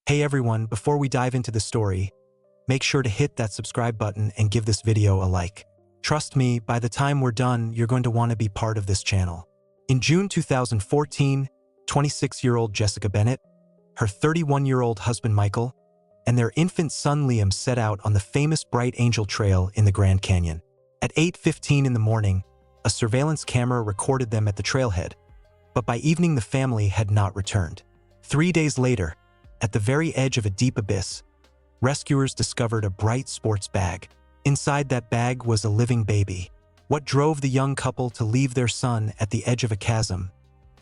Hey everyone, before we dive into the story, make sure to hit that subscribe button and give this video a like. Trust me, by the time we're done, you're going to want to be part of this channel. In June 2014, 26-year-old Jessica Bennett, her 31-year-old husband Michael, and their infant son Liam set out on the famous Bright Angel Trail in the Grand Canyon. At 8:15 in the morning, a surveillance camera recorded them at the trailhead, but by evening the family had not returned. 3 days later, at the very edge of a deep abyss, rescuers discovered a bright sports bag. Inside that bag was a living baby. What drove the young couple to leave their son at the edge of a chasm?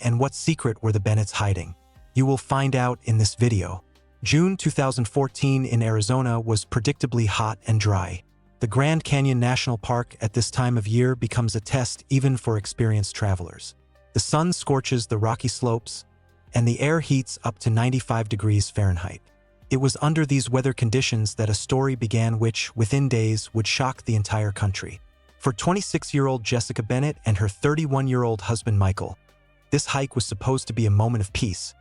And what secret were the Bennetts hiding? You will find out in this video. June 2014 in Arizona was predictably hot and dry. The Grand Canyon National Park at this time of year becomes a test even for experienced travelers. The sun scorches the rocky slopes, and the air heats up to 95 degrees Fahrenheit. It was under these weather conditions that a story began which, within days, would shock the entire country. For 26-year-old Jessica Bennett and her 31-year-old husband Michael, this hike was supposed to be a moment of peace,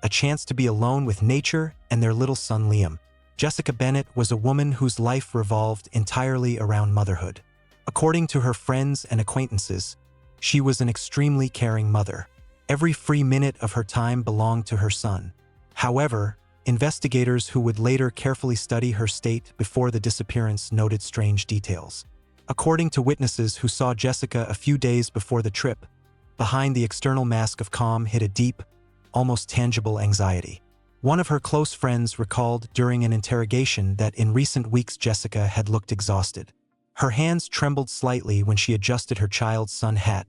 a chance to be alone with nature and their little son Liam. Jessica Bennett was a woman whose life revolved entirely around motherhood. According to her friends and acquaintances, she was an extremely caring mother. Every free minute of her time belonged to her son. However, investigators who would later carefully study her state before the disappearance noted strange details. According to witnesses who saw Jessica a few days before the trip, behind the external mask of calm hid a deep, almost tangible anxiety. One of her close friends recalled during an interrogation that in recent weeks Jessica had looked exhausted. Her hands trembled slightly when she adjusted her child's sun hat,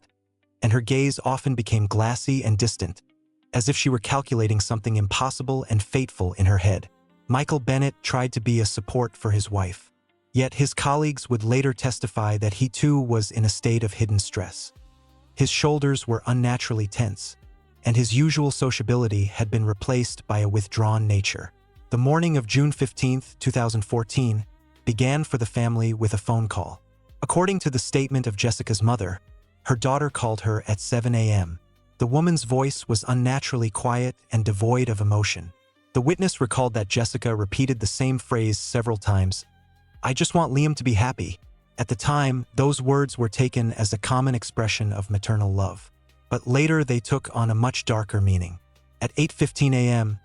and her gaze often became glassy and distant, as if she were calculating something impossible and fateful in her head. Michael Bennett tried to be a support for his wife. Yet his colleagues would later testify that he too was in a state of hidden stress. His shoulders were unnaturally tense, and his usual sociability had been replaced by a withdrawn nature. The morning of June 15, 2014, began for the family with a phone call. According to the statement of Jessica's mother, her daughter called her at 7 a.m. The woman's voice was unnaturally quiet and devoid of emotion. The witness recalled that Jessica repeated the same phrase several times, "I just want Liam to be happy." At the time, those words were taken as a common expression of maternal love. But later they took on a much darker meaning. At 8:15 a.m.,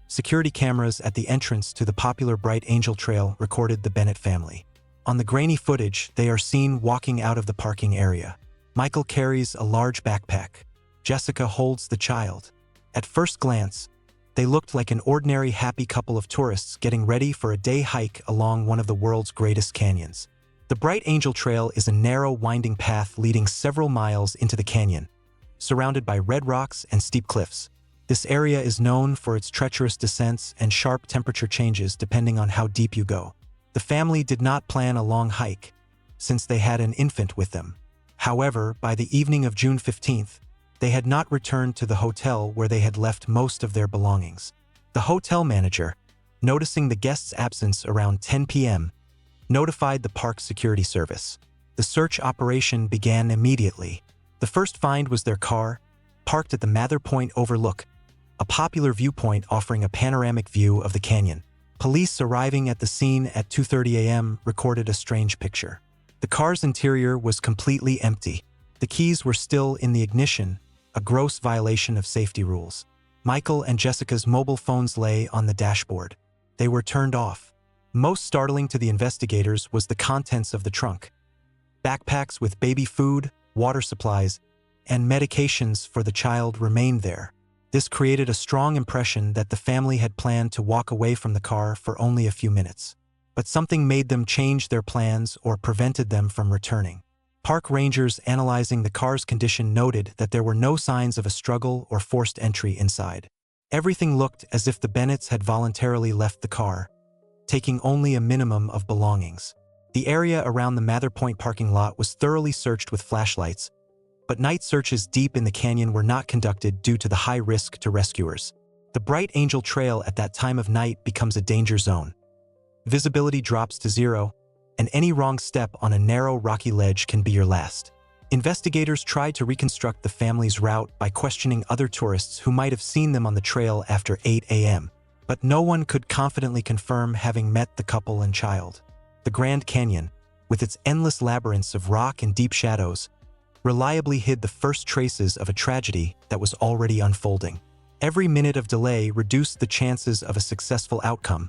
security cameras at the entrance to the popular Bright Angel Trail recorded the Bennett family. On the grainy footage, they are seen walking out of the parking area. Michael carries a large backpack. Jessica holds the child. At first glance, they looked like an ordinary happy couple of tourists getting ready for a day hike along one of the world's greatest canyons. The Bright Angel Trail is a narrow, winding path leading several miles into the canyon, surrounded by red rocks and steep cliffs. This area is known for its treacherous descents and sharp temperature changes depending on how deep you go. The family did not plan a long hike, since they had an infant with them. However, by the evening of June 15th, they had not returned to the hotel where they had left most of their belongings. The hotel manager, noticing the guests' absence around 10 p.m., notified the park's security service. The search operation began immediately. The first find was their car, parked at the Mather Point Overlook, a popular viewpoint offering a panoramic view of the canyon. Police arriving at the scene at 2:30 a.m. recorded a strange picture. The car's interior was completely empty. The keys were still in the ignition, a gross violation of safety rules. Michael and Jessica's mobile phones lay on the dashboard. They were turned off. Most startling to the investigators was the contents of the trunk. Backpacks with baby food, water supplies, and medications for the child remained there. This created a strong impression that the family had planned to walk away from the car for only a few minutes. But something made them change their plans or prevented them from returning. Park rangers analyzing the car's condition noted that there were no signs of a struggle or forced entry inside. Everything looked as if the Bennetts had voluntarily left the car, taking only a minimum of belongings. The area around the Mather Point parking lot was thoroughly searched with flashlights, but night searches deep in the canyon were not conducted due to the high risk to rescuers. The Bright Angel Trail at that time of night becomes a danger zone. Visibility drops to zero, and any wrong step on a narrow, rocky ledge can be your last. Investigators tried to reconstruct the family's route by questioning other tourists who might have seen them on the trail after 8 a.m., but no one could confidently confirm having met the couple and child. The Grand Canyon, with its endless labyrinths of rock and deep shadows, reliably hid the first traces of a tragedy that was already unfolding. Every minute of delay reduced the chances of a successful outcome,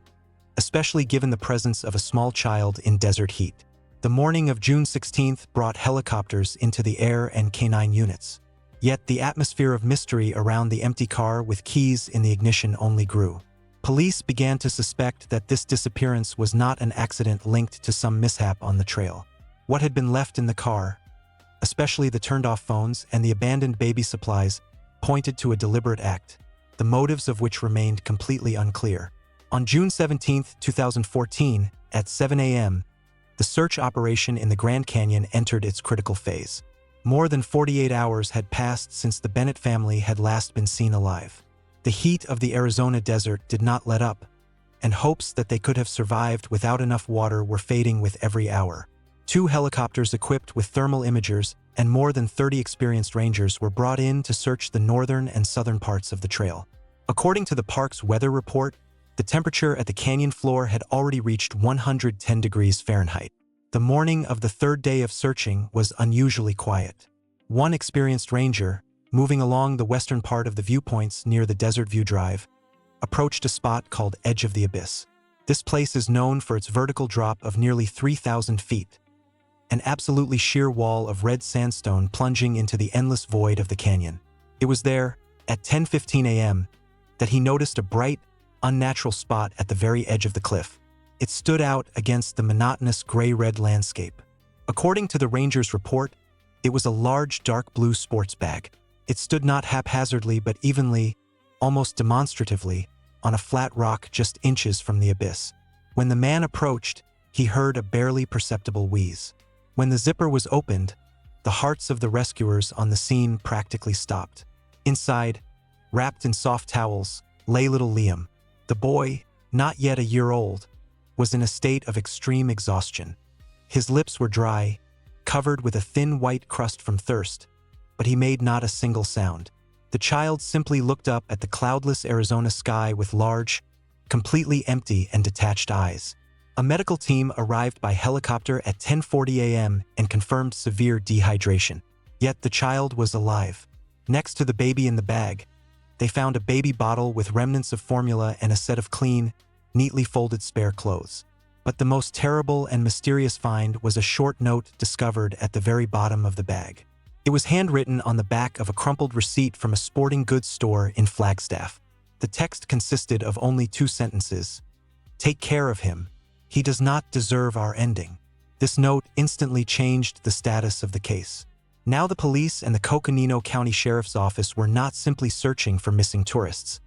especially given the presence of a small child in desert heat. The morning of June 16th brought helicopters into the air and canine units. Yet the atmosphere of mystery around the empty car with keys in the ignition only grew. Police began to suspect that this disappearance was not an accident linked to some mishap on the trail. What had been left in the car, especially the turned-off phones and the abandoned baby supplies, pointed to a deliberate act, the motives of which remained completely unclear. On June 17, 2014, at 7 a.m., the search operation in the Grand Canyon entered its critical phase. More than 48 hours had passed since the Bennett family had last been seen alive. The heat of the Arizona desert did not let up, and hopes that they could have survived without enough water were fading with every hour. 2 helicopters equipped with thermal imagers and more than 30 experienced rangers were brought in to search the northern and southern parts of the trail. According to the park's weather report, the temperature at the canyon floor had already reached 110 degrees Fahrenheit. The morning of the third day of searching was unusually quiet. One experienced ranger, moving along the western part of the viewpoints near the Desert View Drive, approached a spot called Edge of the Abyss. This place is known for its vertical drop of nearly 3,000 feet, an absolutely sheer wall of red sandstone plunging into the endless void of the canyon. It was there, at 10:15 a.m., that he noticed a bright, unnatural spot at the very edge of the cliff. It stood out against the monotonous gray-red landscape. According to the ranger's report, it was a large dark blue sports bag. It stood not haphazardly but evenly, almost demonstratively, on a flat rock just inches from the abyss. When the man approached, he heard a barely perceptible wheeze. When the zipper was opened, the hearts of the rescuers on the scene practically stopped. Inside, wrapped in soft towels, lay little Liam. The boy, not yet a year old, was in a state of extreme exhaustion. His lips were dry, covered with a thin white crust from thirst, but he made not a single sound. The child simply looked up at the cloudless Arizona sky with large, completely empty and detached eyes. A medical team arrived by helicopter at 10:40 a.m. and confirmed severe dehydration. Yet the child was alive. Next to the baby in the bag, they found a baby bottle with remnants of formula and a set of clean, neatly folded spare clothes. But the most terrible and mysterious find was a short note discovered at the very bottom of the bag. It was handwritten on the back of a crumpled receipt from a sporting goods store in Flagstaff. The text consisted of only 2 sentences. "Take care of him. He does not deserve our ending." This note instantly changed the status of the case. Now the police and the Coconino County Sheriff's Office were not simply searching for missing tourists.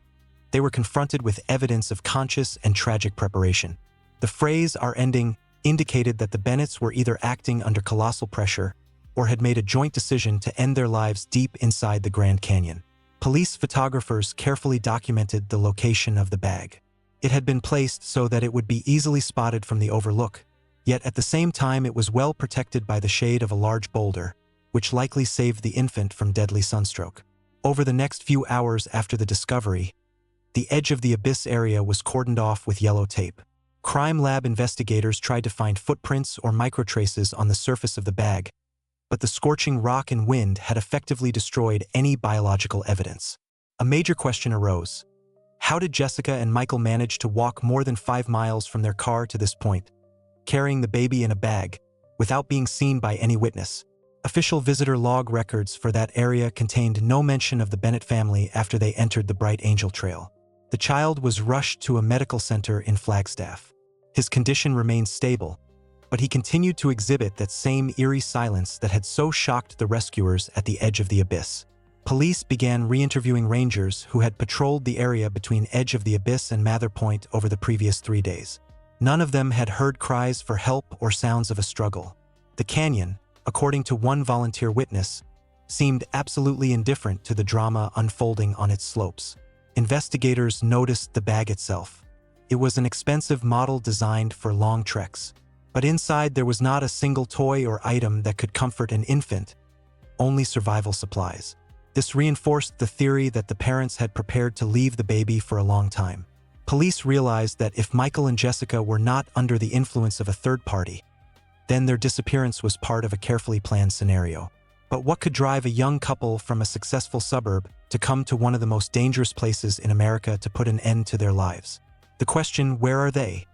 They were confronted with evidence of conscious and tragic preparation. The phrase "our ending" indicated that the Bennetts were either acting under colossal pressure or had made a joint decision to end their lives deep inside the Grand Canyon. Police photographers carefully documented the location of the bag. It had been placed so that it would be easily spotted from the overlook, yet at the same time it was well protected by the shade of a large boulder, which likely saved the infant from deadly sunstroke. Over the next few hours after the discovery, the Edge of the Abyss area was cordoned off with yellow tape. Crime lab investigators tried to find footprints or microtraces on the surface of the bag, but the scorching rock and wind had effectively destroyed any biological evidence. A major question arose. How did Jessica and Michael manage to walk more than 5 miles from their car to this point, carrying the baby in a bag, without being seen by any witness? Official visitor log records for that area contained no mention of the Bennett family after they entered the Bright Angel Trail. The child was rushed to a medical center in Flagstaff. His condition remained stable, but he continued to exhibit that same eerie silence that had so shocked the rescuers at the Edge of the Abyss. Police began re-interviewing rangers who had patrolled the area between Edge of the Abyss and Mather Point over the previous 3 days. None of them had heard cries for help or sounds of a struggle. The canyon, according to one volunteer witness, seemed absolutely indifferent to the drama unfolding on its slopes. Investigators noticed the bag itself. It was an expensive model designed for long treks. But inside there was not a single toy or item that could comfort an infant, only survival supplies. This reinforced the theory that the parents had prepared to leave the baby for a long time. Police realized that if Michael and Jessica were not under the influence of a third party, then their disappearance was part of a carefully planned scenario. But what could drive a young couple from a successful suburb to come to one of the most dangerous places in America to put an end to their lives? The question, "Where are they?"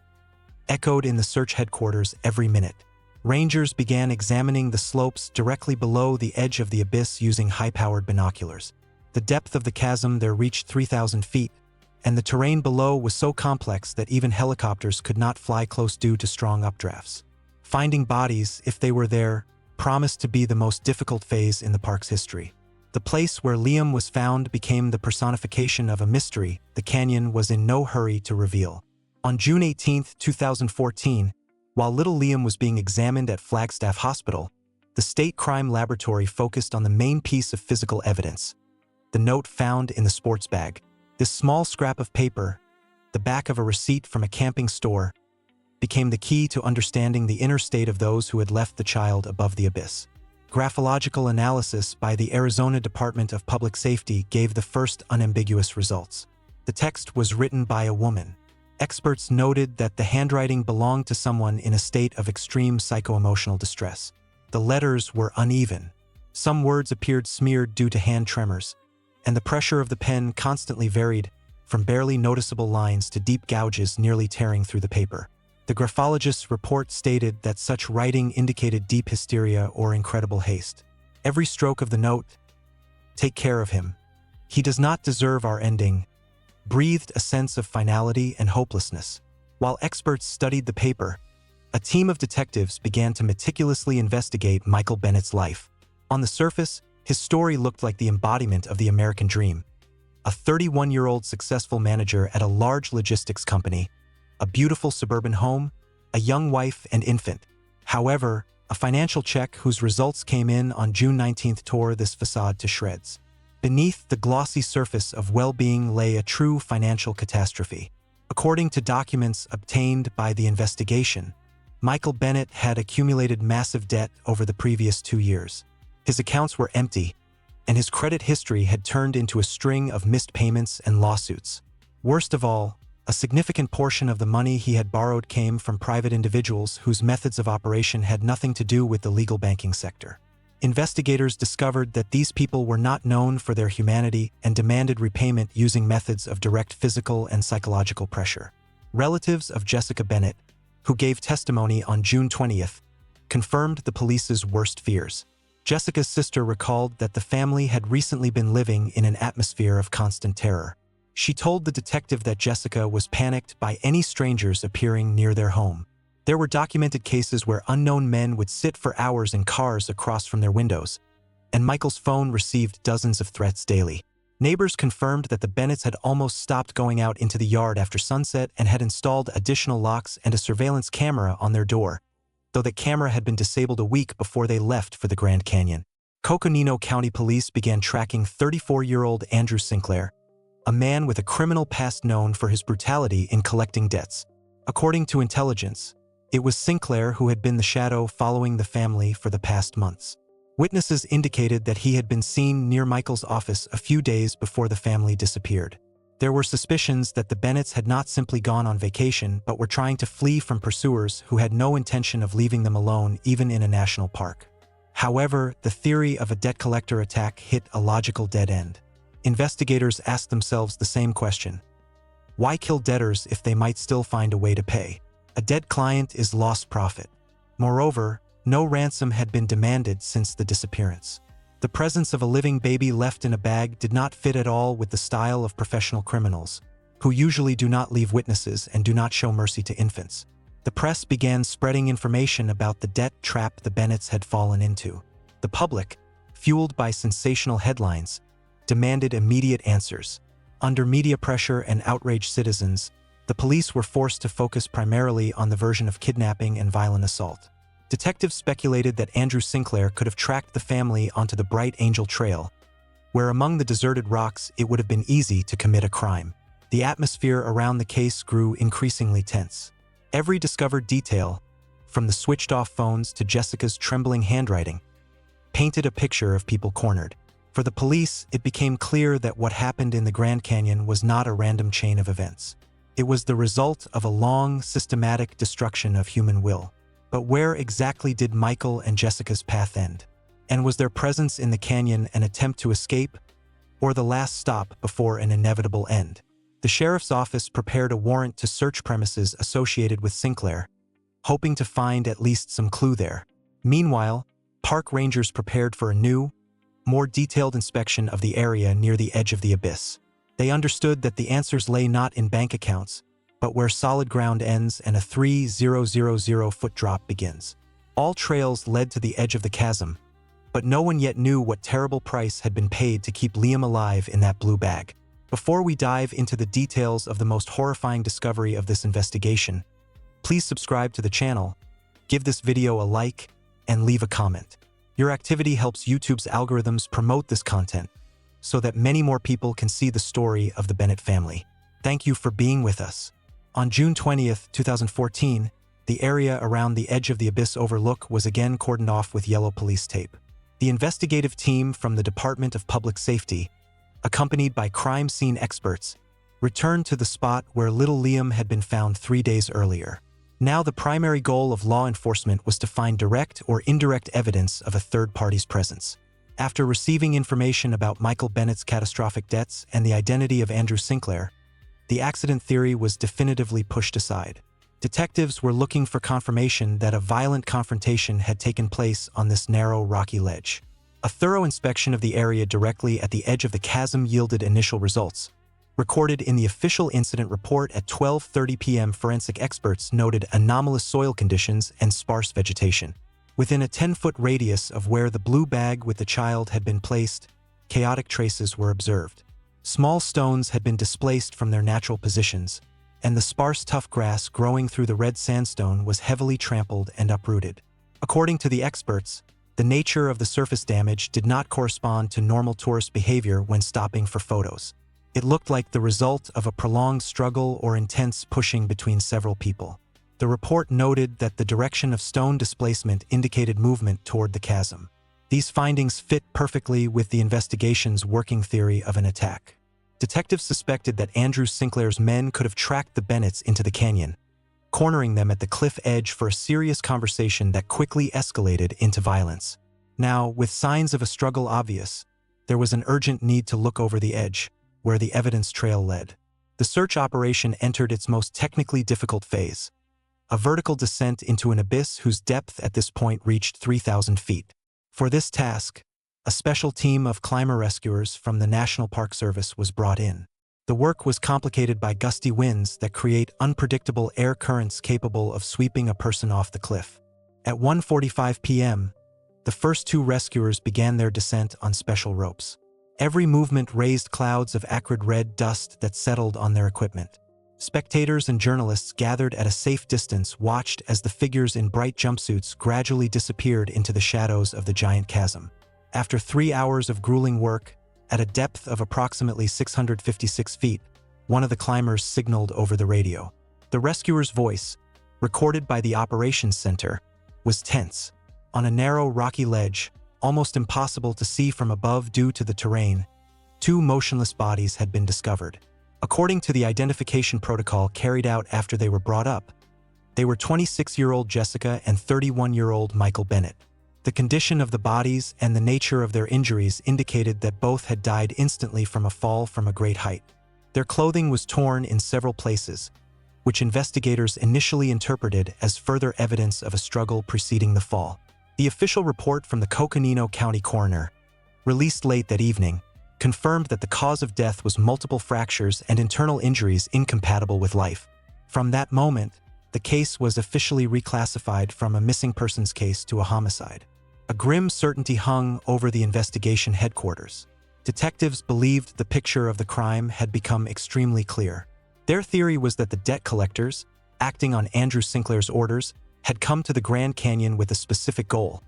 echoed in the search headquarters every minute. Rangers began examining the slopes directly below the edge of the abyss using high-powered binoculars. The depth of the chasm there reached 3,000 feet, and the terrain below was so complex that even helicopters could not fly close due to strong updrafts. Finding bodies, if they were there, promised to be the most difficult phase in the park's history. The place where Liam was found became the personification of a mystery the canyon was in no hurry to reveal. On June 18, 2014, while little Liam was being examined at Flagstaff Hospital, the State Crime Laboratory focused on the main piece of physical evidence, the note found in the sports bag. This small scrap of paper, the back of a receipt from a camping store, became the key to understanding the inner state of those who had left the child above the abyss. Graphological analysis by the Arizona Department of Public Safety gave the first unambiguous results. The text was written by a woman. Experts noted that the handwriting belonged to someone in a state of extreme psycho-emotional distress. The letters were uneven. Some words appeared smeared due to hand tremors, and the pressure of the pen constantly varied from barely noticeable lines to deep gouges nearly tearing through the paper. The graphologist's report stated that such writing indicated deep hysteria or incredible haste. Every stroke of the note, "Take care of him. He does not deserve our ending," breathed a sense of finality and hopelessness. While experts studied the paper, a team of detectives began to meticulously investigate Michael Bennett's life. On the surface, his story looked like the embodiment of the American dream. A 31-year-old successful manager at a large logistics company, a beautiful suburban home, a young wife and infant. However, a financial check whose results came in on June 19th tore this facade to shreds. Beneath the glossy surface of well-being lay a true financial catastrophe. According to documents obtained by the investigation, Michael Bennett had accumulated massive debt over the previous 2 years. His accounts were empty, and his credit history had turned into a string of missed payments and lawsuits. Worst of all, a significant portion of the money he had borrowed came from private individuals whose methods of operation had nothing to do with the legal banking sector. Investigators discovered that these people were not known for their humanity and demanded repayment using methods of direct physical and psychological pressure. Relatives of Jessica Bennett, who gave testimony on June 20th, confirmed the police's worst fears. Jessica's sister recalled that the family had recently been living in an atmosphere of constant terror. She told the detective that Jessica was panicked by any strangers appearing near their home. There were documented cases where unknown men would sit for hours in cars across from their windows, and Michael's phone received dozens of threats daily. Neighbors confirmed that the Bennetts had almost stopped going out into the yard after sunset and had installed additional locks and a surveillance camera on their door, though the camera had been disabled a week before they left for the Grand Canyon. Coconino County Police began tracking 34-year-old Andrew Sinclair, a man with a criminal past known for his brutality in collecting debts. According to intelligence, it was Sinclair who had been the shadow following the family for the past months. Witnesses indicated that he had been seen near Michael's office a few days before the family disappeared. There were suspicions that the Bennetts had not simply gone on vacation but were trying to flee from pursuers who had no intention of leaving them alone even in a national park. However, the theory of a debt collector attack hit a logical dead end. Investigators asked themselves the same question. Why kill debtors if they might still find a way to pay? A dead client is lost profit. Moreover, no ransom had been demanded since the disappearance. The presence of a living baby left in a bag did not fit at all with the style of professional criminals, who usually do not leave witnesses and do not show mercy to infants. The press began spreading information about the debt trap the Bennetts had fallen into. The public, fueled by sensational headlines, demanded immediate answers. Under media pressure and outraged citizens, the police were forced to focus primarily on the version of kidnapping and violent assault. Detectives speculated that Andrew Sinclair could have tracked the family onto the Bright Angel Trail, where among the deserted rocks it would have been easy to commit a crime. The atmosphere around the case grew increasingly tense. Every discovered detail, from the switched-off phones to Jessica's trembling handwriting, painted a picture of people cornered. For the police, it became clear that what happened in the Grand Canyon was not a random chain of events. It was the result of a long, systematic destruction of human will. But where exactly did Michael and Jessica's path end? And was their presence in the canyon an attempt to escape, or the last stop before an inevitable end? The sheriff's office prepared a warrant to search premises associated with Sinclair, hoping to find at least some clue there. Meanwhile, park rangers prepared for a new, more detailed inspection of the area near the edge of the abyss. They understood that the answers lay not in bank accounts, but where solid ground ends and a 3,000-foot drop begins. All trails led to the edge of the chasm, but no one yet knew what terrible price had been paid to keep Liam alive in that blue bag. Before we dive into the details of the most horrifying discovery of this investigation, please subscribe to the channel, give this video a like, and leave a comment. Your activity helps YouTube's algorithms promote this content so that many more people can see the story of the Bennett family. Thank you for being with us. On June 20th, 2014, the area around the edge of the abyss overlook was again cordoned off with yellow police tape. The investigative team from the Department of Public Safety, accompanied by crime scene experts, returned to the spot where little Liam had been found 3 days earlier. Now the primary goal of law enforcement was to find direct or indirect evidence of a third party's presence. After receiving information about Michael Bennett's catastrophic deaths and the identity of Andrew Sinclair, the accident theory was definitively pushed aside. Detectives were looking for confirmation that a violent confrontation had taken place on this narrow, rocky ledge. A thorough inspection of the area directly at the edge of the chasm yielded initial results. Recorded in the official incident report at 12:30 p.m., forensic experts noted anomalous soil conditions and sparse vegetation. Within a 10-foot radius of where the blue bag with the child had been placed, chaotic traces were observed. Small stones had been displaced from their natural positions, and the sparse tough grass growing through the red sandstone was heavily trampled and uprooted. According to the experts, the nature of the surface damage did not correspond to normal tourist behavior when stopping for photos. It looked like the result of a prolonged struggle or intense pushing between several people. The report noted that the direction of stone displacement indicated movement toward the chasm. These findings fit perfectly with the investigation's working theory of an attack. Detectives suspected that Andrew Sinclair's men could have tracked the Bennetts into the canyon, cornering them at the cliff edge for a serious conversation that quickly escalated into violence. Now, with signs of a struggle obvious, there was an urgent need to look over the edge, where the evidence trail led. The search operation entered its most technically difficult phase, a vertical descent into an abyss whose depth at this point reached 3,000 feet. For this task, a special team of climber rescuers from the National Park Service was brought in. The work was complicated by gusty winds that create unpredictable air currents capable of sweeping a person off the cliff. At 1:45 p.m., the first two rescuers began their descent on special ropes. Every movement raised clouds of acrid red dust that settled on their equipment. Spectators and journalists gathered at a safe distance watched as the figures in bright jumpsuits gradually disappeared into the shadows of the giant chasm. After 3 hours of grueling work, at a depth of approximately 656 feet, one of the climbers signaled over the radio. The rescuer's voice, recorded by the operations center, was tense. On a narrow, rocky ledge, almost impossible to see from above due to the terrain, two motionless bodies had been discovered. According to the identification protocol carried out after they were brought up, they were 26-year-old Jessica and 31-year-old Michael Bennett. The condition of the bodies and the nature of their injuries indicated that both had died instantly from a fall from a great height. Their clothing was torn in several places, which investigators initially interpreted as further evidence of a struggle preceding the fall. The official report from the Coconino County coroner, released late that evening, confirmed that the cause of death was multiple fractures and internal injuries incompatible with life. From that moment, the case was officially reclassified from a missing persons case to a homicide. A grim certainty hung over the investigation headquarters. Detectives believed the picture of the crime had become extremely clear. Their theory was that the debt collectors, acting on Andrew Sinclair's orders, had come to the Grand Canyon with a specific goal: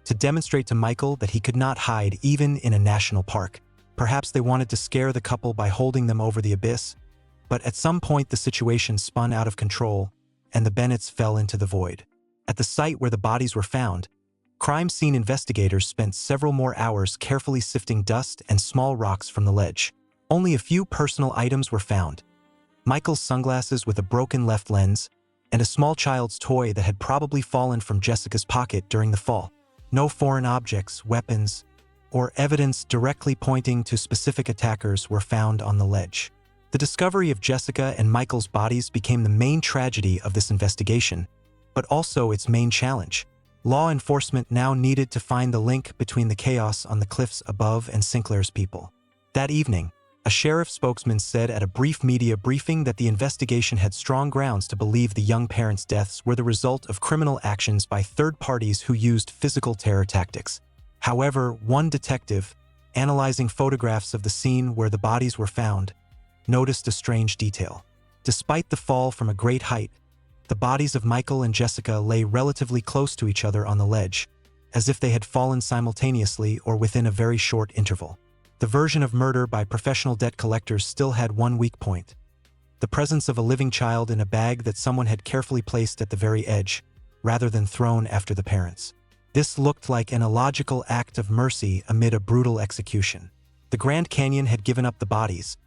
to demonstrate to Michael that he could not hide even in a national park. Perhaps they wanted to scare the couple by holding them over the abyss, but at some point the situation spun out of control and the Bennetts fell into the void. At the site where the bodies were found, crime scene investigators spent several more hours carefully sifting dust and small rocks from the ledge. Only a few personal items were found, Michael's sunglasses with a broken left lens, and a small child's toy that had probably fallen from Jessica's pocket during the fall. No foreign objects, weapons, or evidence directly pointing to specific attackers were found on the ledge. The discovery of Jessica and Michael's bodies became the main tragedy of this investigation, but also its main challenge. Law enforcement now needed to find the link between the chaos on the cliffs above and Sinclair's people. That evening, a sheriff spokesman said at a brief media briefing that the investigation had strong grounds to believe the young parents' deaths were the result of criminal actions by third parties who used physical terror tactics. However, one detective, analyzing photographs of the scene where the bodies were found, noticed a strange detail. Despite the fall from a great height, the bodies of Michael and Jessica lay relatively close to each other on the ledge, as if they had fallen simultaneously or within a very short interval. The version of murder by professional debt collectors still had one weak point: the presence of a living child in a bag that someone had carefully placed at the very edge, rather than thrown after the parents. This looked like an illogical act of mercy amid a brutal execution. The Grand Canyon had given up the bodies,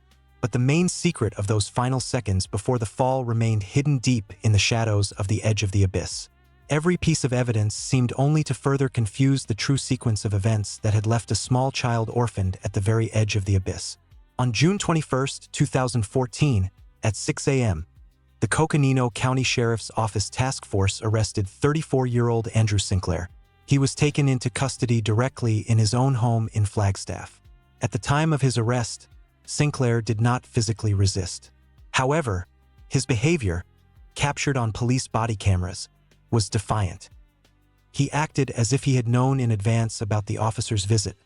but the main secret of those final seconds before the fall remained hidden deep in the shadows of the edge of the abyss. Every piece of evidence seemed only to further confuse the true sequence of events that had left a small child orphaned at the very edge of the abyss. On June 21, 2014, at 6 a.m., the Coconino County Sheriff's Office Task Force arrested 34-year-old Andrew Sinclair. He was taken into custody directly in his own home in Flagstaff. At the time of his arrest, Sinclair did not physically resist. However, his behavior, captured on police body cameras, was defiant. He acted as if he had known in advance about the officer's visit,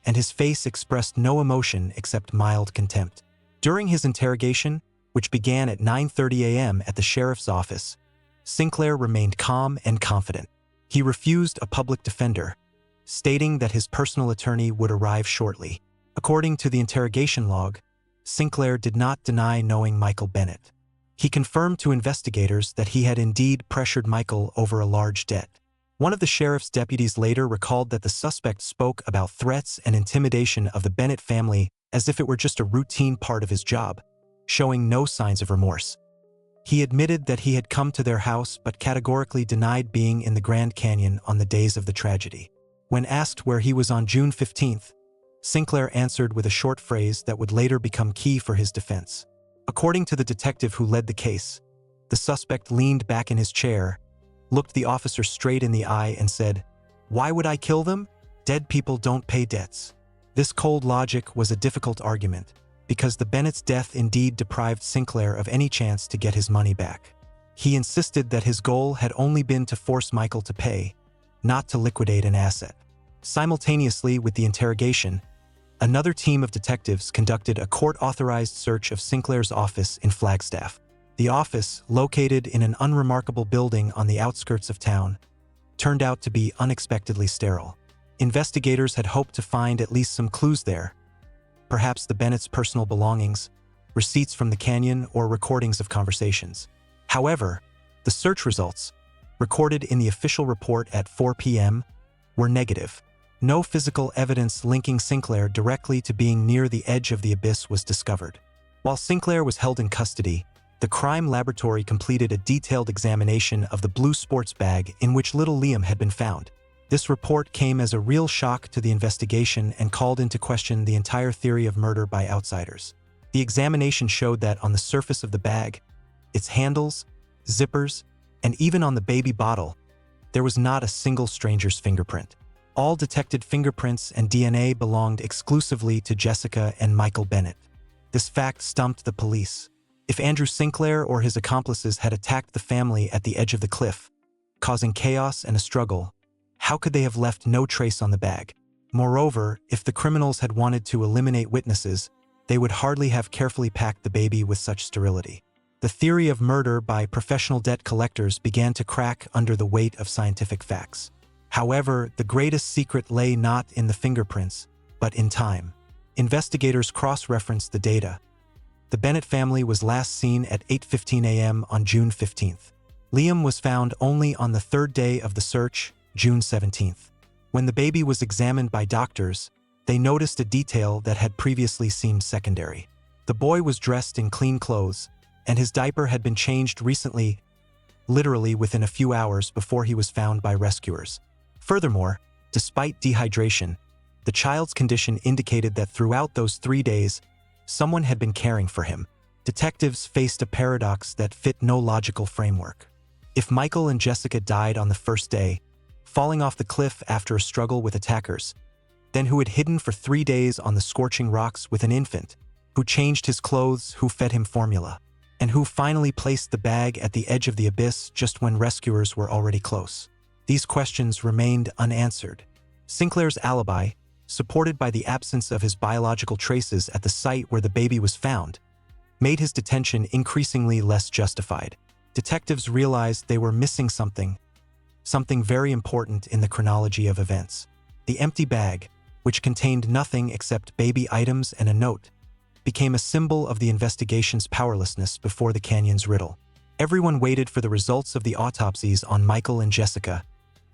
and his face expressed no emotion except mild contempt. During his interrogation, which began at 9:30 a.m. at the sheriff's office, Sinclair remained calm and confident. He refused a public defender, stating that his personal attorney would arrive shortly. According to the interrogation log, Sinclair did not deny knowing Michael Bennett. He confirmed to investigators that he had indeed pressured Michael over a large debt. One of the sheriff's deputies later recalled that the suspect spoke about threats and intimidation of the Bennett family as if it were just a routine part of his job, showing no signs of remorse. He admitted that he had come to their house but categorically denied being in the Grand Canyon on the days of the tragedy. When asked where he was on June 15th, Sinclair answered with a short phrase that would later become key for his defense. According to the detective who led the case, the suspect leaned back in his chair, looked the officer straight in the eye and said, "Why would I kill them? Dead people don't pay debts." This cold logic was a difficult argument, because the Bennett's death indeed deprived Sinclair of any chance to get his money back. He insisted that his goal had only been to force Michael to pay, not to liquidate an asset. Simultaneously with the interrogation, another team of detectives conducted a court-authorized search of Sinclair's office in Flagstaff. The office, located in an unremarkable building on the outskirts of town, turned out to be unexpectedly sterile. Investigators had hoped to find at least some clues there, perhaps the Bennett's personal belongings, receipts from the canyon, or recordings of conversations. However, the search results, recorded in the official report at 4 p.m., were negative. No physical evidence linking Sinclair directly to being near the edge of the abyss was discovered. While Sinclair was held in custody, the crime laboratory completed a detailed examination of the blue sports bag in which little Liam had been found. This report came as a real shock to the investigation and called into question the entire theory of murder by outsiders. The examination showed that on the surface of the bag, its handles, zippers, and even on the baby bottle, there was not a single stranger's fingerprint. All detected fingerprints and DNA belonged exclusively to Jessica and Michael Bennett. This fact stumped the police. If Andrew Sinclair or his accomplices had attacked the family at the edge of the cliff, causing chaos and a struggle, how could they have left no trace on the bag? Moreover, if the criminals had wanted to eliminate witnesses, they would hardly have carefully packed the baby with such sterility. The theory of murder by professional debt collectors began to crack under the weight of scientific facts. However, the greatest secret lay not in the fingerprints, but in time. Investigators cross-referenced the data. The Bennett family was last seen at 8:15 a.m. on June 15th. Liam was found only on the third day of the search, June 17th. When the baby was examined by doctors, they noticed a detail that had previously seemed secondary. The boy was dressed in clean clothes, and his diaper had been changed recently, literally within a few hours before he was found by rescuers. Furthermore, despite dehydration, the child's condition indicated that throughout those 3 days, someone had been caring for him. Detectives faced a paradox that fit no logical framework. If Michael and Jessica died on the first day, falling off the cliff after a struggle with attackers, then who had hidden for 3 days on the scorching rocks with an infant, who changed his clothes, who fed him formula, and who finally placed the bag at the edge of the abyss just when rescuers were already close? These questions remained unanswered. Sinclair's alibi, supported by the absence of his biological traces at the site where the baby was found, made his detention increasingly less justified. Detectives realized they were missing something very important in the chronology of events. The empty bag, which contained nothing except baby items and a note, became a symbol of the investigation's powerlessness before the canyon's riddle. Everyone waited for the results of the autopsies on Michael and Jessica,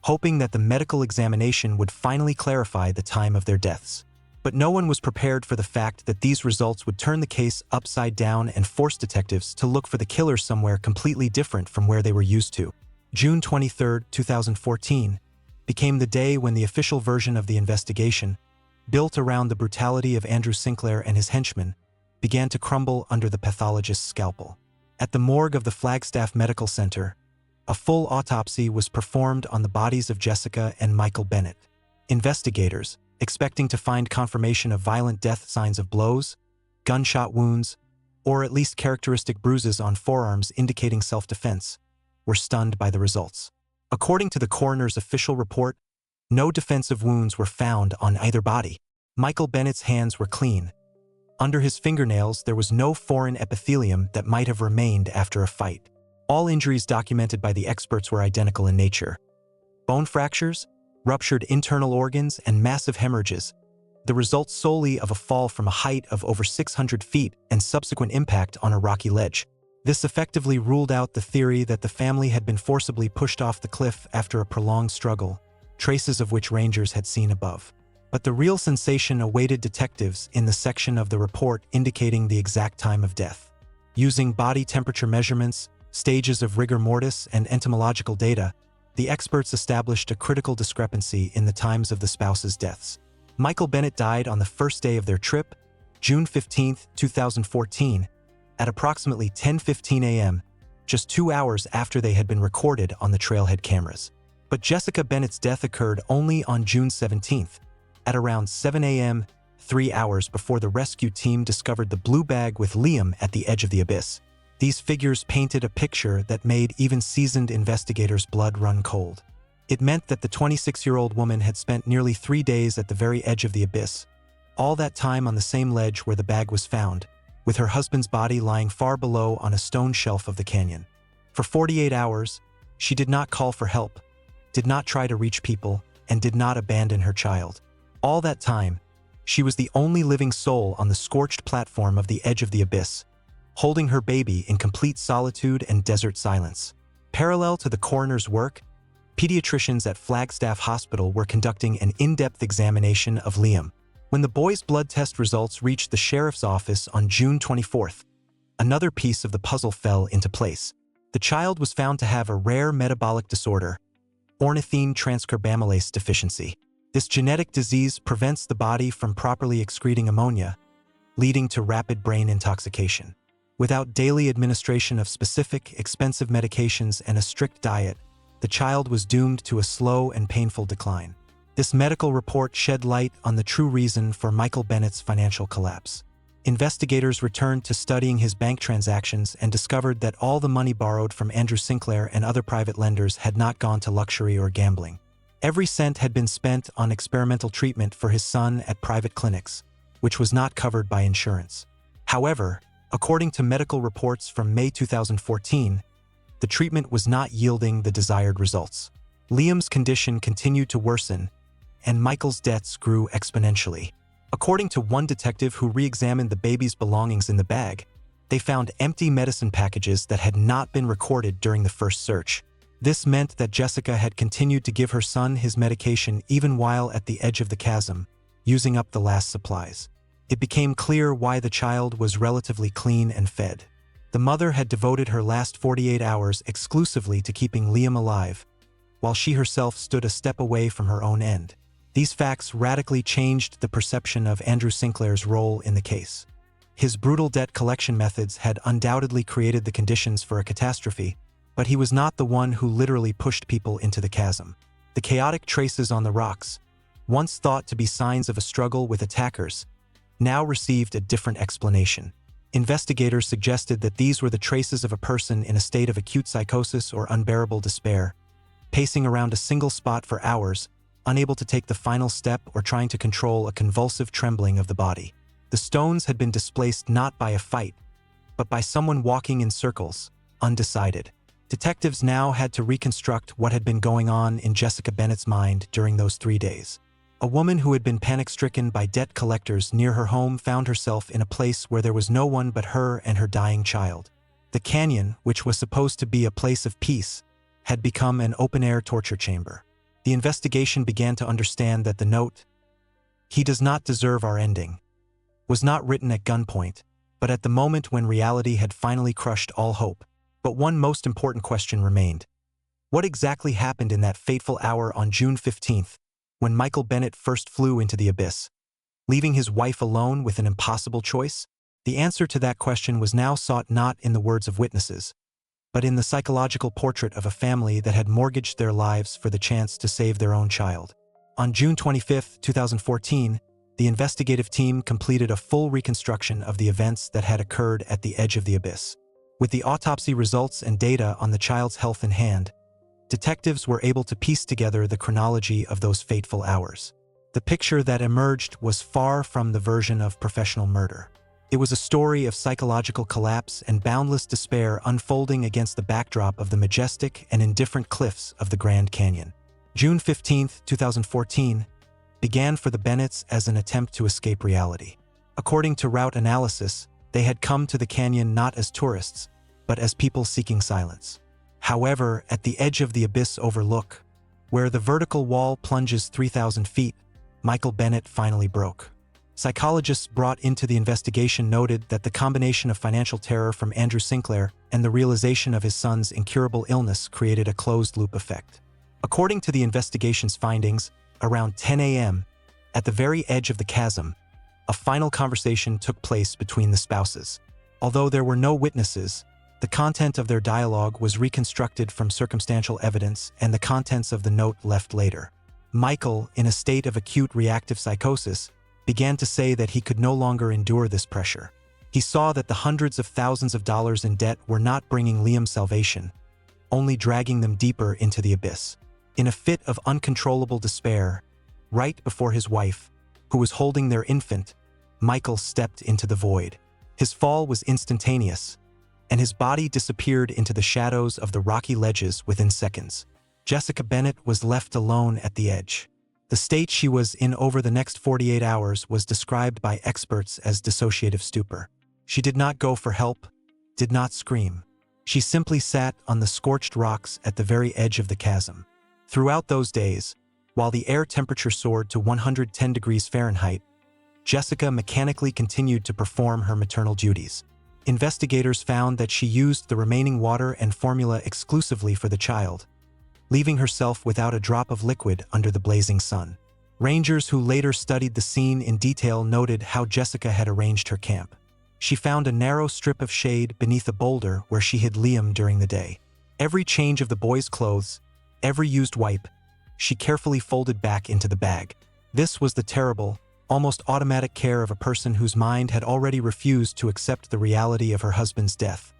hoping that the medical examination would finally clarify the time of their deaths. But no one was prepared for the fact that these results would turn the case upside down and force detectives to look for the killer somewhere completely different from where they were used to. June 23, 2014, became the day when the official version of the investigation, built around the brutality of Andrew Sinclair and his henchmen, began to crumble under the pathologist's scalpel. At the morgue of the Flagstaff Medical Center, a full autopsy was performed on the bodies of Jessica and Michael Bennett. Investigators, expecting to find confirmation of violent death signs of blows, gunshot wounds, or at least characteristic bruises on forearms indicating self-defense, were stunned by the results. According to the coroner's official report, no defensive wounds were found on either body. Michael Bennett's hands were clean. Under his fingernails, there was no foreign epithelium that might have remained after a fight. All injuries documented by the experts were identical in nature. Bone fractures, ruptured internal organs, and massive hemorrhages, the result solely of a fall from a height of over 600 feet and subsequent impact on a rocky ledge. This effectively ruled out the theory that the family had been forcibly pushed off the cliff after a prolonged struggle, traces of which rangers had seen above. But the real sensation awaited detectives in the section of the report indicating the exact time of death. Using body temperature measurements, stages of rigor mortis, and entomological data, the experts established a critical discrepancy in the times of the spouses' deaths. Michael Bennett died on the first day of their trip, June 15, 2014, at approximately 10:15 a.m., just 2 hours after they had been recorded on the trailhead cameras. But Jessica Bennett's death occurred only on June 17th, at around 7 a.m., 3 hours before the rescue team discovered the blue bag with Liam at the edge of the abyss. These figures painted a picture that made even seasoned investigators' blood run cold. It meant that the 26-year-old woman had spent nearly 3 days at the very edge of the abyss, all that time on the same ledge where the bag was found, with her husband's body lying far below on a stone shelf of the canyon. For 48 hours, she did not call for help, did not try to reach people, and did not abandon her child. All that time, she was the only living soul on the scorched platform of the edge of the abyss, holding her baby in complete solitude and desert silence. Parallel to the coroner's work, pediatricians at Flagstaff Hospital were conducting an in-depth examination of Liam. When the boy's blood test results reached the sheriff's office on June 24th, another piece of the puzzle fell into place. The child was found to have a rare metabolic disorder, ornithine transcarbamylase deficiency. This genetic disease prevents the body from properly excreting ammonia, leading to rapid brain intoxication. Without daily administration of specific, expensive medications and a strict diet, the child was doomed to a slow and painful decline. This medical report shed light on the true reason for Michael Bennett's financial collapse. Investigators returned to studying his bank transactions and discovered that all the money borrowed from Andrew Sinclair and other private lenders had not gone to luxury or gambling. Every cent had been spent on experimental treatment for his son at private clinics, which was not covered by insurance. However, according to medical reports from May 2014, the treatment was not yielding the desired results. Liam's condition continued to worsen, and Michael's debts grew exponentially. According to one detective who re-examined the baby's belongings in the bag, they found empty medicine packages that had not been recorded during the first search. This meant that Jessica had continued to give her son his medication even while at the edge of the chasm, using up the last supplies. It became clear why the child was relatively clean and fed. The mother had devoted her last 48 hours exclusively to keeping Liam alive, while she herself stood a step away from her own end. These facts radically changed the perception of Andrew Sinclair's role in the case. His brutal debt collection methods had undoubtedly created the conditions for a catastrophe, but he was not the one who literally pushed people into the chasm. The chaotic traces on the rocks, once thought to be signs of a struggle with attackers, now received a different explanation. Investigators suggested that these were the traces of a person in a state of acute psychosis or unbearable despair, pacing around a single spot for hours, unable to take the final step or trying to control a convulsive trembling of the body. The stones had been displaced not by a fight, but by someone walking in circles, undecided. Detectives now had to reconstruct what had been going on in Jessica Bennett's mind during those 3 days. A woman who had been panic-stricken by debt collectors near her home found herself in a place where there was no one but her and her dying child. The canyon, which was supposed to be a place of peace, had become an open-air torture chamber. The investigation began to understand that the note, "He does not deserve our ending," was not written at gunpoint, but at the moment when reality had finally crushed all hope. But one most important question remained. What exactly happened in that fateful hour on June 15th, when Michael Bennett first flew into the abyss, leaving his wife alone with an impossible choice? The answer to that question was now sought not in the words of witnesses, but in the psychological portrait of a family that had mortgaged their lives for the chance to save their own child. On June 25, 2014, the investigative team completed a full reconstruction of the events that had occurred at the edge of the abyss. With the autopsy results and data on the child's health in hand, detectives were able to piece together the chronology of those fateful hours. The picture that emerged was far from the version of professional murder. It was a story of psychological collapse and boundless despair unfolding against the backdrop of the majestic and indifferent cliffs of the Grand Canyon. June 15, 2014, began for the Bennetts as an attempt to escape reality. According to route analysis, they had come to the canyon not as tourists, but as people seeking silence. However, at the edge of the abyss overlook, where the vertical wall plunges 3,000 feet, Michael Bennett finally broke. Psychologists brought into the investigation noted that the combination of financial terror from Andrew Sinclair and the realization of his son's incurable illness created a closed-loop effect. According to the investigation's findings, around 10 a.m., at the very edge of the chasm, a final conversation took place between the spouses. Although there were no witnesses, the content of their dialogue was reconstructed from circumstantial evidence and the contents of the note left later. Michael, in a state of acute reactive psychosis, began to say that he could no longer endure this pressure. He saw that the hundreds of thousands of dollars in debt were not bringing Liam salvation, only dragging them deeper into the abyss. In a fit of uncontrollable despair, right before his wife, who was holding their infant, Michael stepped into the void. His fall was instantaneous, and his body disappeared into the shadows of the rocky ledges within seconds. Jessica Bennett was left alone at the edge. The state she was in over the next 48 hours was described by experts as dissociative stupor. She did not go for help, did not scream. She simply sat on the scorched rocks at the very edge of the chasm. Throughout those days, while the air temperature soared to 110 degrees Fahrenheit, Jessica mechanically continued to perform her maternal duties. Investigators found that she used the remaining water and formula exclusively for the child, leaving herself without a drop of liquid under the blazing sun. Rangers who later studied the scene in detail noted how Jessica had arranged her camp. She found a narrow strip of shade beneath a boulder where she hid Liam during the day. Every change of the boy's clothes, every used wipe, she carefully folded back into the bag. This was the terrible, almost automatic care of a person whose mind had already refused to accept the reality of her husband's death,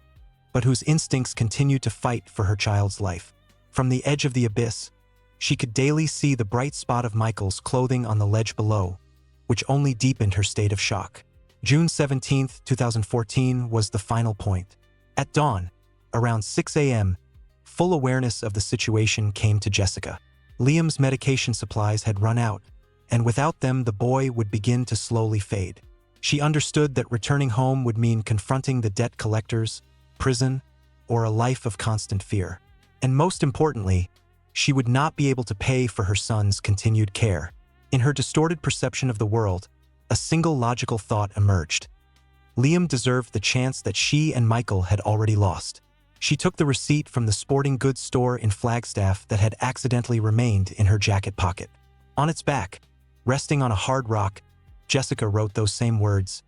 but whose instincts continued to fight for her child's life. From the edge of the abyss, she could daily see the bright spot of Michael's clothing on the ledge below, which only deepened her state of shock. June 17, 2014 was the final point. At dawn, around 6 a.m., full awareness of the situation came to Jessica. Liam's medication supplies had run out, and without them the boy would begin to slowly fade. She understood that returning home would mean confronting the debt collectors, prison, or a life of constant fear. And most importantly, she would not be able to pay for her son's continued care. In her distorted perception of the world, a single logical thought emerged. Liam deserved the chance that she and Michael had already lost. She took the receipt from the sporting goods store in Flagstaff that had accidentally remained in her jacket pocket. On its back, resting on a hard rock, Jessica wrote those same words,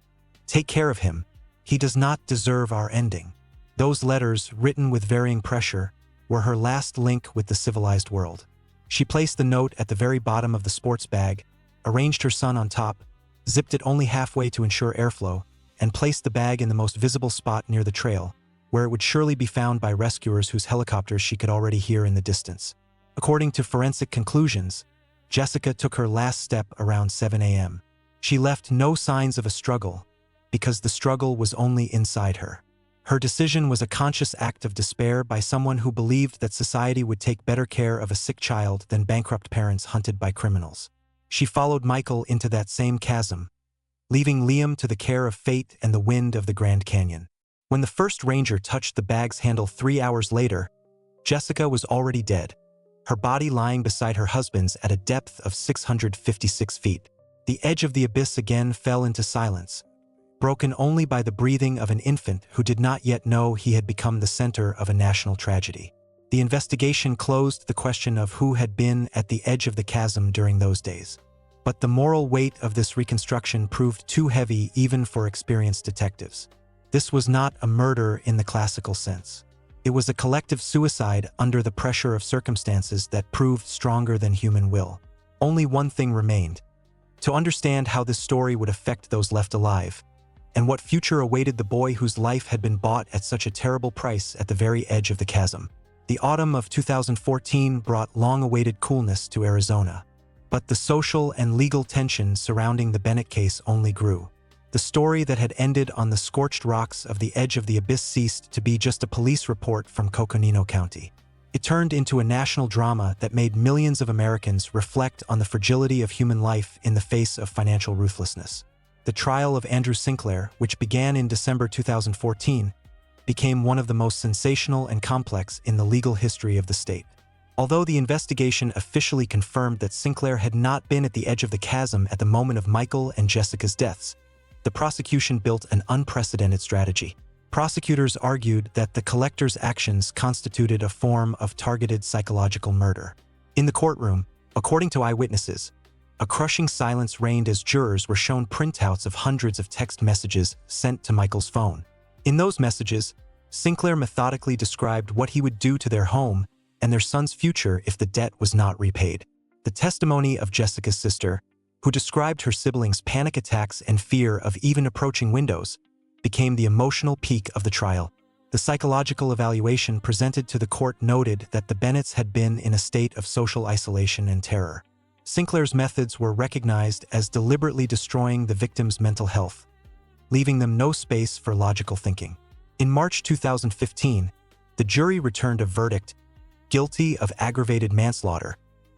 "Take care of him. He does not deserve our ending." Those letters, written with varying pressure, were her last link with the civilized world. She placed the note at the very bottom of the sports bag, arranged her son on top, zipped it only halfway to ensure airflow, and placed the bag in the most visible spot near the trail, where it would surely be found by rescuers whose helicopters she could already hear in the distance. According to forensic conclusions, Jessica took her last step around 7 a.m. She left no signs of a struggle, because the struggle was only inside her. Her decision was a conscious act of despair by someone who believed that society would take better care of a sick child than bankrupt parents hunted by criminals. She followed Michael into that same chasm, leaving Liam to the care of fate and the wind of the Grand Canyon. When the first ranger touched the bag's handle 3 hours later, Jessica was already dead, her body lying beside her husband's at a depth of 656 feet. The edge of the abyss again fell into silence, broken only by the breathing of an infant who did not yet know he had become the center of a national tragedy. The investigation closed the question of who had been at the edge of the chasm during those days. But the moral weight of this reconstruction proved too heavy even for experienced detectives. This was not a murder in the classical sense. It was a collective suicide under the pressure of circumstances that proved stronger than human will. Only one thing remained: to understand how this story would affect those left alive, and what future awaited the boy whose life had been bought at such a terrible price at the very edge of the chasm. The autumn of 2014 brought long-awaited coolness to Arizona, but the social and legal tensions surrounding the Bennett case only grew. The story that had ended on the scorched rocks of the edge of the abyss ceased to be just a police report from Coconino County. It turned into a national drama that made millions of Americans reflect on the fragility of human life in the face of financial ruthlessness. The trial of Andrew Sinclair, which began in December 2014, became one of the most sensational and complex in the legal history of the state. Although the investigation officially confirmed that Sinclair had not been at the edge of the chasm at the moment of Michael and Jessica's deaths, the prosecution built an unprecedented strategy. Prosecutors argued that the collector's actions constituted a form of targeted psychological murder. In the courtroom, according to eyewitnesses, a crushing silence reigned as jurors were shown printouts of hundreds of text messages sent to Michael's phone. In those messages, Sinclair methodically described what he would do to their home and their son's future if the debt was not repaid. The testimony of Jessica's sister, who described her siblings' panic attacks and fear of even approaching windows, became the emotional peak of the trial. The psychological evaluation presented to the court noted that the Bennetts had been in a state of social isolation and terror. Sinclair's methods were recognized as deliberately destroying the victim's mental health, leaving them no space for logical thinking. In March 2015, the jury returned a verdict: guilty of aggravated manslaughter,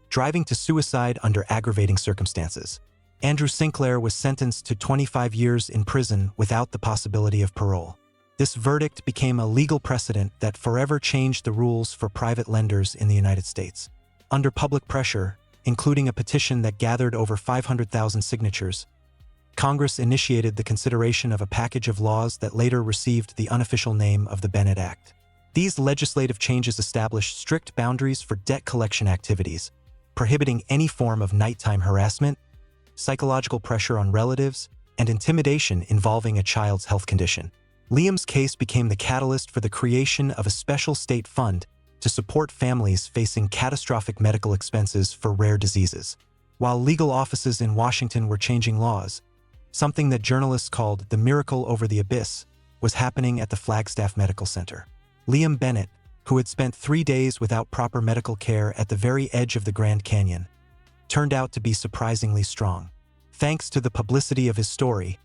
driving to suicide under aggravating circumstances. Andrew Sinclair was sentenced to 25 years in prison without the possibility of parole. This verdict became a legal precedent that forever changed the rules for private lenders in the United States. Under public pressure, including a petition that gathered over 500,000 signatures, Congress initiated the consideration of a package of laws that later received the unofficial name of the Bennett Act. These legislative changes established strict boundaries for debt collection activities, prohibiting any form of nighttime harassment, psychological pressure on relatives, and intimidation involving a child's health condition. Liam's case became the catalyst for the creation of a special state fund to support families facing catastrophic medical expenses for rare diseases. While legal offices in Washington were changing laws, something that journalists called the miracle over the abyss was happening at the Flagstaff Medical Center. Liam Bennett, who had spent 3 days without proper medical care at the very edge of the Grand Canyon, turned out to be surprisingly strong. Thanks to the publicity of his story,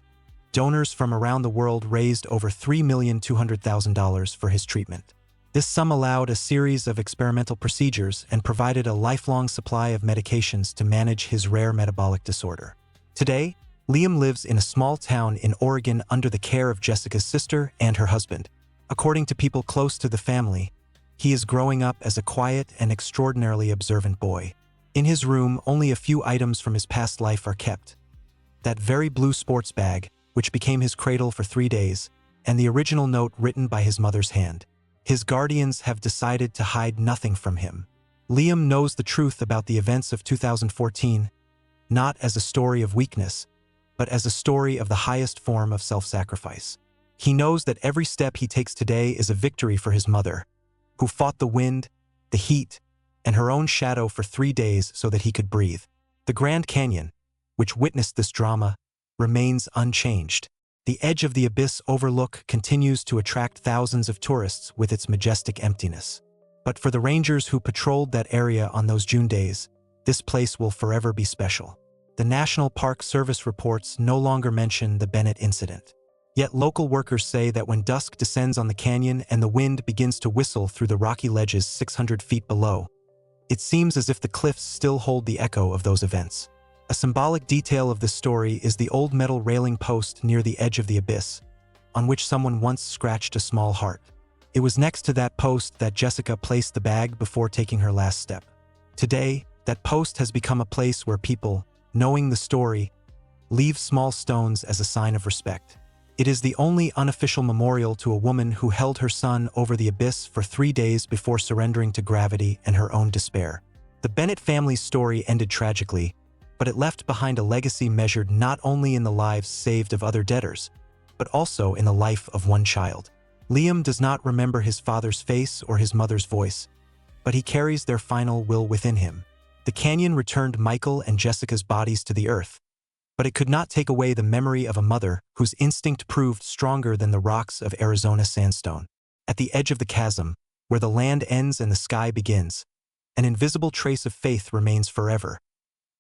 donors from around the world raised over $3,200,000 for his treatment. This sum allowed a series of experimental procedures and provided a lifelong supply of medications to manage his rare metabolic disorder. Today, Liam lives in a small town in Oregon under the care of Jessica's sister and her husband. According to people close to the family, he is growing up as a quiet and extraordinarily observant boy. In his room, only a few items from his past life are kept: that very blue sports bag, which became his cradle for 3 days, and the original note written by his mother's hand. His guardians have decided to hide nothing from him. Liam knows the truth about the events of 2014, not as a story of weakness, but as a story of the highest form of self-sacrifice. He knows that every step he takes today is a victory for his mother, who fought the wind, the heat, and her own shadow for 3 days so that he could breathe. The Grand Canyon, which witnessed this drama, remains unchanged. The edge of the abyss overlook continues to attract thousands of tourists with its majestic emptiness. But for the rangers who patrolled that area on those June days, this place will forever be special. The National Park Service reports no longer mention the Bennett incident. Yet local workers say that when dusk descends on the canyon and the wind begins to whistle through the rocky ledges 600 feet below, it seems as if the cliffs still hold the echo of those events. A symbolic detail of this story is the old metal railing post near the edge of the abyss, on which someone once scratched a small heart. It was next to that post that Jessica placed the bag before taking her last step. Today, that post has become a place where people, knowing the story, leave small stones as a sign of respect. It is the only unofficial memorial to a woman who held her son over the abyss for 3 days before surrendering to gravity and her own despair. The Bennett family's story ended tragically, but it left behind a legacy measured not only in the lives saved of other debtors, but also in the life of one child. Liam does not remember his father's face or his mother's voice, but he carries their final will within him. The canyon returned Michael and Jessica's bodies to the earth, but it could not take away the memory of a mother whose instinct proved stronger than the rocks of Arizona sandstone. At the edge of the chasm, where the land ends and the sky begins, an invisible trace of faith remains forever.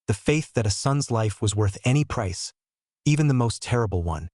The faith that a son's life was worth any price, even the most terrible one.